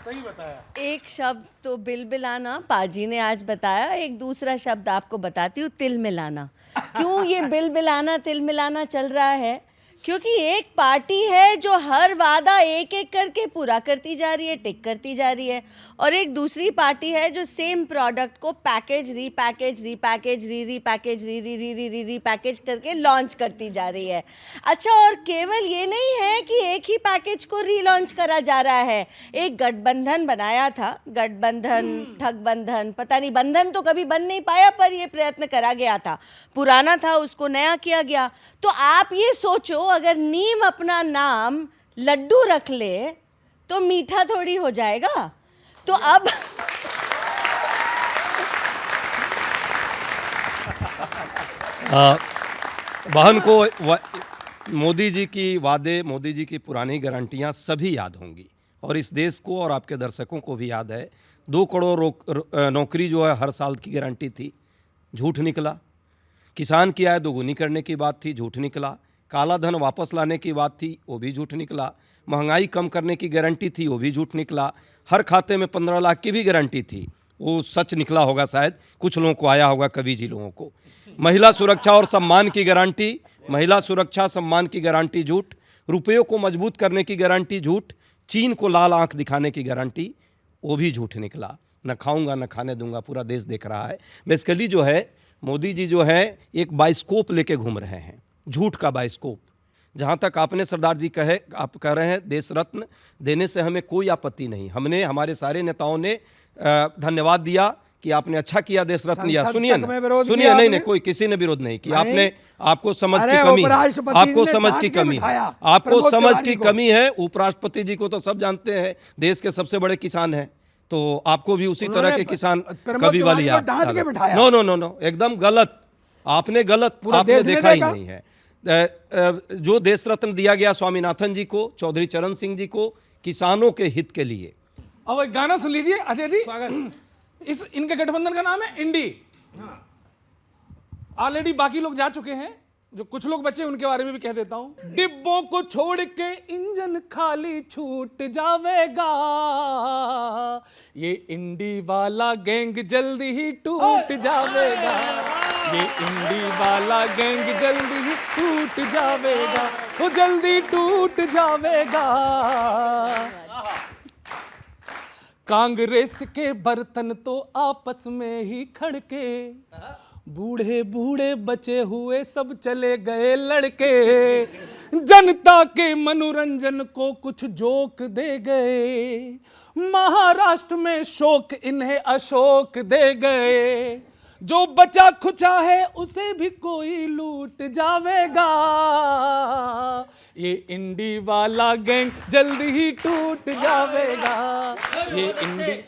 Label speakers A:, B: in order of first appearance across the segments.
A: सही बताया।
B: एक शब्द तो बिल बिलाना पाजी ने आज बताया, एक दूसरा शब्द आपको बताती हूँ, तिल मिलाना। क्यों ये बिल बिलाना तिल मिलाना चल रहा है? क्योंकि एक पार्टी है जो हर वादा एक एक करके पूरा करती जा रही है, टिक करती जा रही है, और एक दूसरी पार्टी है जो सेम प्रोडक्ट को package repackage repackage repackage repackage करके लॉन्च करती जा रही है। अच्छा, और केवल ये नहीं है कि एक ही पैकेज को रीलॉन्च करा जा रहा है। एक गठबंधन बनाया था, गठबंधन ठगबंधन, पता नहीं बंधन तो कभी बन नहीं पाया, पर ये प्रयत्न करा गया था, पुराना था उसको नया किया गया। तो आप ये सोचो, अगर नीम अपना नाम लड्डू रख ले तो मीठा थोड़ी हो जाएगा। तो अब
C: बहन को मोदी जी की वादे, मोदी जी की पुरानी गारंटियां सभी याद होंगी, और इस देश को और आपके दर्शकों को भी याद है। 2 करोड़ नौकरी जो है हर साल की गारंटी थी, झूठ निकला। किसान की आय दोगुनी करने की बात थी, झूठ निकला। काला धन वापस लाने की बात थी, वो भी झूठ निकला। महंगाई कम करने की गारंटी थी, वो भी झूठ निकला। हर खाते में 15 लाख की भी गारंटी थी, वो सच निकला होगा, शायद कुछ लोगों को आया होगा, कवि जी लोगों को। महिला सुरक्षा और सम्मान की गारंटी, महिला सुरक्षा सम्मान की गारंटी झूठ। रुपयों को मजबूत करने की गारंटी झूठ। चीन को लाल आंख दिखाने की गारंटी, वो भी झूठ निकला। न खाऊंगा न खाने दूंगा, पूरा देश देख रहा है। बेसिकली जो है, मोदी जी जो है एक बाइस्कोप लेके घूम रहे हैं, झूठ का बाइस्कोप। जहाँ तक आपने सरदार जी कहे, आप कह रहे हैं देश रत्न देने से हमें कोई आपत्ति नहीं। हमने, हमारे सारे नेताओं ने धन्यवाद दिया कि आपने अच्छा किया देश रत्न दिया। सुनिए ना, सुनिए, नहीं कोई किसी ने विरोध नहीं किया। आपने, आपको समझ की कमी है, आपको समझ की कमी है, आपको समझ की कमी है। उपराष्ट्रपति जी को तो सब जानते हैं, देश के सबसे बड़े किसान हैं, तो आपको भी उसी तरह के किसान कवि वाली याद। नो नो नो नो, एकदम गलत, आपने गलत, आपने देखा ही नहीं है। जो देश रत्न दिया गया स्वामीनाथन जी को, चौधरी चरण सिंह जी को, किसानों के हित के लिए।
A: अब एक गाना सुन लीजिए अजय जी। इस इनके गठबंधन का नाम है इंडी। ऑलरेडी बाकी लोग जा चुके हैं, जो कुछ लोग बचे उनके बारे में भी कह देता हूं। डिब्बों को छोड़ के इंजन खाली छूट जावेगा, ये इंडी वाला गैंग जल्दी ही टूट जावेगा, ये इंडी वाला गैंग जल्दी ही टूट जावेगा, वो जल्दी टूट जावेगा। कांग्रेस के बर्तन तो आपस में ही खड़के, बूढ़े बूढ़े बचे हुए सब चले गए लड़के, जनता के मनोरंजन को कुछ जोक दे गए, महाराष्ट्र में शोक इन्हें अशोक दे गए, जो बचा खुचा है उसे भी कोई लूट जावेगा, ये इंडी वाला गैंग जल्दी ही टूट जावेगा, ये इंडी।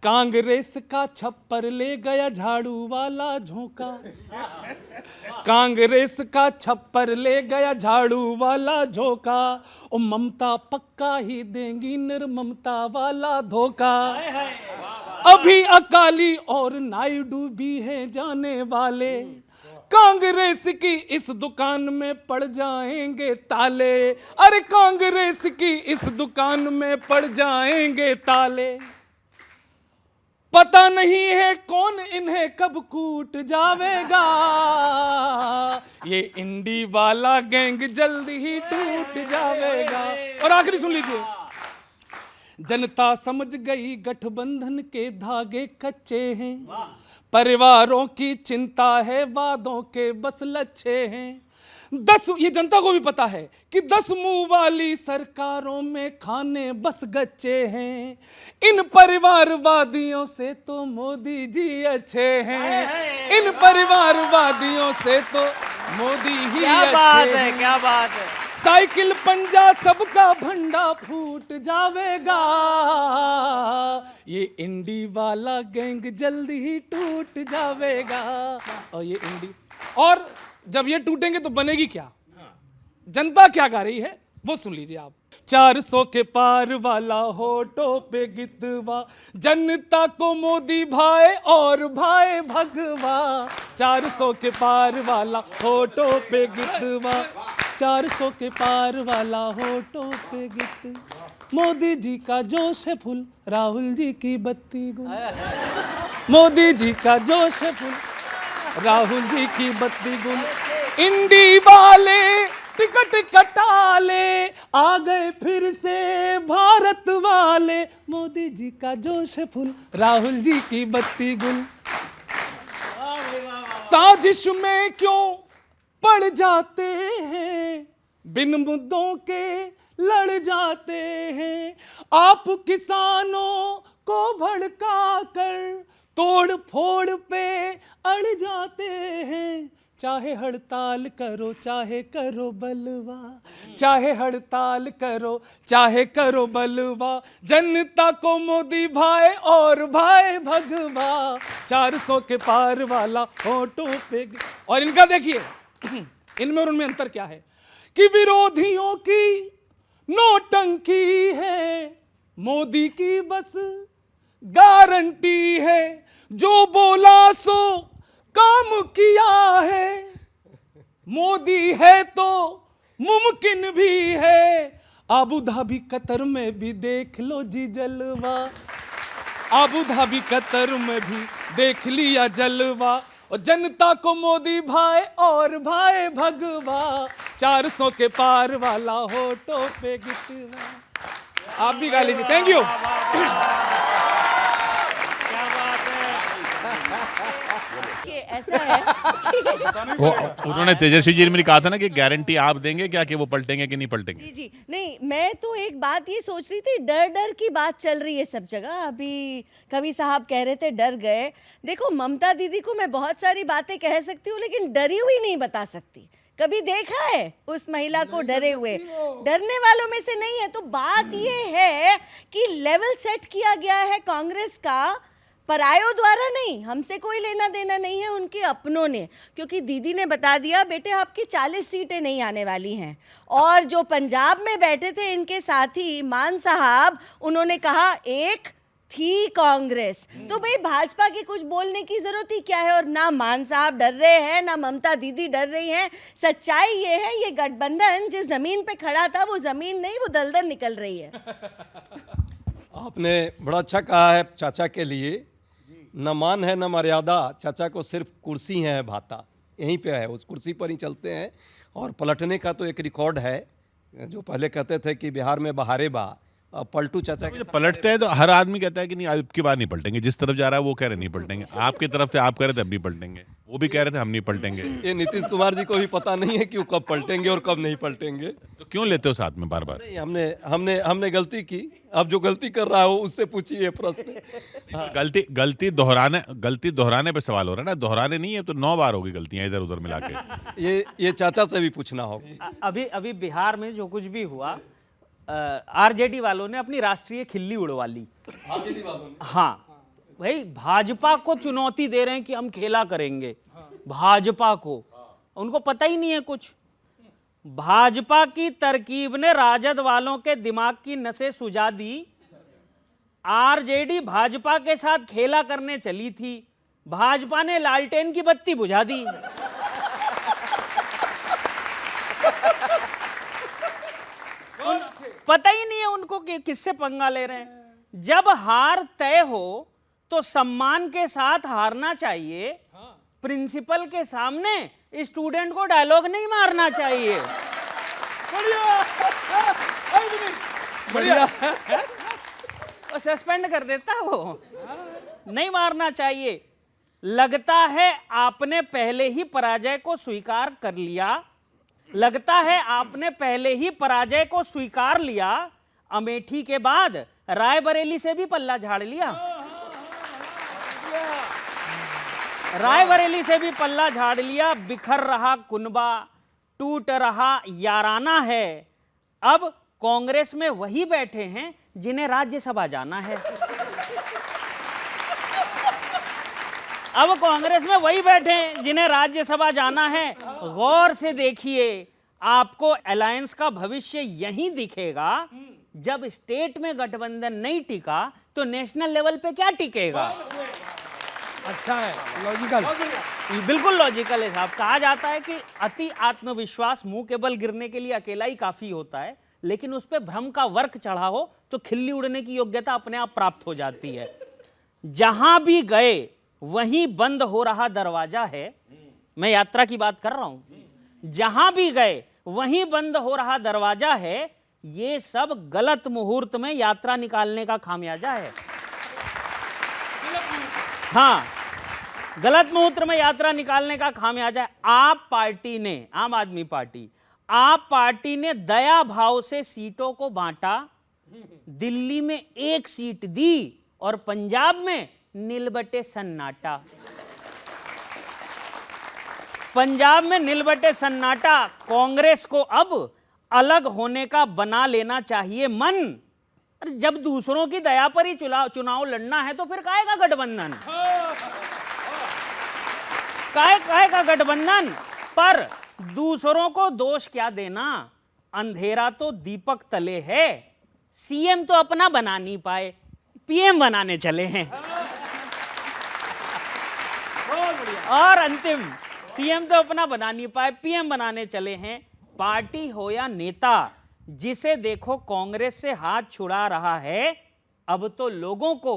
A: कांग्रेस का छप्पर ले गया झाड़ू वाला झोंका, कांग्रेस का छप्पर ले गया झाड़ू वाला झोंका, ओ ममता पक्का ही देंगी निर्ममता वाला धोखा, अभी अकाली और नायडू भी हैं जाने वाले, कांग्रेस की इस दुकान में पड़ जाएंगे ताले, अरे कांग्रेस की इस दुकान में पड़ जाएंगे ताले, पता नहीं है कौन इन्हें कब कूट जावेगा, ये इंडी वाला गैंग जल्दी ही टूट जावेगा। और आखिरी सुन लीजिए, जनता समझ गई गठबंधन के धागे कच्चे हैं, परिवारों की चिंता है वादों के बस लच्छे हैं, 10, ये जनता को भी पता है कि 10 मुंह वाली सरकारों में खाने बस गच्चे हैं, इन परिवारवादियों से तो मोदी जी अच्छे हैं, इन परिवारवादियों से तो मोदी ही अच्छे हैं।
D: क्या बात है।
A: साइकिल पंजा सबका भंडा फूट जावेगा, ये इंडी वाला गैंग जल्दी ही टूट जावेगा, और ये इंडी। और जब ये टूटेंगे तो बनेगी क्या, जनता क्या गा रही है वो सुन लीजिए आप। 400 के पार वाला होठों पे गितवा, जनता को मोदी भाए और भाए भगवा, 400 के पार वाला होठों पे गितवा, 400 के पार वाला होठों पे गित, मोदी जी का जोश है फुल, राहुल जी की बत्ती गुल। मोदी जी का जोश है फुल, राहुल जी की बत्ती गुल। इंडी वाले टिकट कटा ले, आ गए फिर से भारत वाले, मोदी जी का जोश है फुल, राहुल जी की बत्ती गुल। साजिश में क्यों पड़ जाते हैं, बिन मुद्दों के लड़ जाते हैं, आप किसानों को भड़का कर तोड़ फोड़ पे अड़ जाते हैं। चाहे हड़ताल करो चाहे करो बलवा, चाहे हड़ताल करो चाहे करो बलवा, जनता को मोदी भाई और भाई भगवा, 400 के पार वाला होठों पे। और इनका देखिए इनमें और उनमें अंतर क्या है कि विरोधियों की नोटंकी है, मोदी की बस गारंटी है, जो बोला सो काम किया है, मोदी है तो मुमकिन भी है। अबू धाबी कतर में भी देख लो जी जलवा, अबू धाबी कतर में भी देख लिया जलवा, और जनता को मोदी भाई और भाई भगवा, 400 के पार वाला होठों पे गितवा। आप भी गा लीजिए। Thank you.
B: ऐसा है
D: वो उन्होंने तेजस्वी जी ने मेरी कहा था ना कि गारंटी आप देंगे क्या कि वो पलटेंगे कि नहीं पलटेंगे।
B: जी जी नहीं, मैं तो एक बात ये सोच रही थी, डर डर की बात चल रही है सब जगह। अभी कवि साहब कह रहे थे डर गए। देखो ममता दीदी को मैं बहुत सारी बातें कह सकती हूँ, लेकिन डरी हुई नहीं बता सकती। कभी देखा है उस महिला को डरे हुए? डरने वालों में से नहीं है। तो बात ये है कि लेवल सेट किया गया है कांग्रेस का, परायों द्वारा नहीं। हमसे कोई लेना देना नहीं है, उनके अपनों ने। क्योंकि दीदी ने बता दिया बेटे आपकी 40 सीटें नहीं आने वाली हैं। और जो पंजाब में बैठे थे इनके साथी मान साहब, उन्होंने कहा एक थी कांग्रेस। तो भाई भाजपा की कुछ बोलने की जरूरत ही क्या है? और ना मान साहब डर रहे हैं ना ममता दीदी डर रही हैं। सच्चाई ये है, ये गठबंधन जिस जमीन पे खड़ा था वो जमीन नहीं, वो दलदल निकल रही है।
C: आपने बड़ा अच्छा कहा है चाचा के लिए, न मान है न मर्यादा, चाचा को सिर्फ कुर्सी है भाता, यहीं पे है, उस कुर्सी पर ही चलते हैं। और पलटने का तो एक रिकॉर्ड है, जो पहले कहते थे कि बिहार में बहारे बा, अब पलटू चाचा के
D: पलटते हैं तो हर आदमी कहता है कि नहीं अब की बार नहीं पलटेंगे। जिस तरफ जा रहा है वो कह रहे नहीं पलटेंगे, आपकी तरफ से आप कह रहे थे अब नहीं पलटेंगे, वो भी कह रहे थे हम नहीं पलटेंगे।
C: ये नीतीश कुमार जी को भी पता नहीं है कि वो कब पलटेंगे और कब नहीं पलटेंगे।
D: तो क्यों लेते हो साथ में बार बार?
C: नहीं, हमने गलती की। अब जो गलती कर रहा है वो उससे पूछिए प्रश्न।
D: गलती दोहराने पे सवाल हो रहा है ना, दोहराने नहीं है तो 9 बार होगी गलतियां इधर उधर मिला के।
C: ये चाचा से भी पूछना होगा।
E: अभी बिहार में जो कुछ भी हुआ, आरजेडी वालों ने अपनी राष्ट्रीय खिल्ली उड़वा ली।
C: आरजेडी वालों ने,
E: हाँ भाई, भाजपा को चुनौती दे रहे हैं कि हम खेला करेंगे। भाजपा को उनको पता ही नहीं है कुछ। भाजपा की तरकीब ने राजद वालों के दिमाग की नसें सुझा दी। आरजेडी भाजपा के साथ खेला करने चली थी, भाजपा ने लालटेन की बत्ती बुझा दी। पता ही नहीं है उनको कि किससे पंगा ले रहे हैं। जब हार तय हो तो सम्मान के साथ हारना चाहिए। प्रिंसिपल के सामने स्टूडेंट को डायलॉग नहीं मारना चाहिए।
C: बढ़िया
E: और सस्पेंड कर देता वो, नहीं मारना चाहिए। लगता है आपने पहले ही पराजय को स्वीकार कर लिया। लगता है आपने पहले ही पराजय को स्वीकार लिया। अमेठी के बाद रायबरेली से भी पल्ला झाड़ लिया। रायबरेली से भी पल्ला झाड़ लिया। बिखर रहा कुनबा, टूट रहा याराना है। अब कांग्रेस में वही बैठे हैं जिन्हें राज्यसभा जाना है। अब कांग्रेस में वही बैठे हैं जिन्हें राज्यसभा जाना है। गौर से देखिए, आपको अलायंस का भविष्य यहीं दिखेगा। जब स्टेट में गठबंधन नहीं टिका तो नेशनल लेवल पे क्या टिकेगा?
F: अच्छा है, लॉजिकल।
E: ये बिल्कुल लॉजिकल है साहब। कहा जाता है कि अति आत्मविश्वास मुंह के बल गिरने के लिए अकेला ही काफी होता है, लेकिन उस पे भ्रम का वर्क चढ़ा हो तो खिल्ली उड़ने की योग्यता अपने आप प्राप्त हो जाती है। जहां भी गए वहीं बंद हो रहा दरवाजा है। मैं यात्रा की बात कर रहा हूं। जहां भी गए वहीं बंद हो रहा दरवाजा है। ये सब गलत मुहूर्त में यात्रा निकालने का खामियाजा है। हाँ, गलत मुहूर्त में यात्रा निकालने का खामियाजा है। आप पार्टी ने, आम आदमी पार्टी, आप पार्टी ने दया भाव से सीटों को बांटा, दिल्ली में 1 सीट दी और पंजाब में नीलबटे सन्नाटा। पंजाब में नीलबटे सन्नाटा। कांग्रेस को अब अलग होने का बना लेना चाहिए मन। अरे जब दूसरों की दया पर ही चुनाव लड़ना है तो फिर काहे का गठबंधन? काहे का गठबंधन? पर दूसरों को दोष क्या देना? अंधेरा तो दीपक तले है। सीएम तो अपना बना नहीं पाए, पीएम बनाने चले हैं। और अंतिम, सीएम तो अपना बना नहीं पाए, पीएम बनाने चले हैं। पार्टी हो या नेता, जिसे देखो कांग्रेस से हाथ छुड़ा रहा है, अब तो लोगों को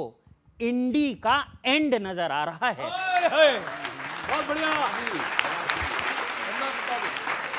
E: इंडी का एंड नजर आ रहा है।
A: बहुत बढ़िया।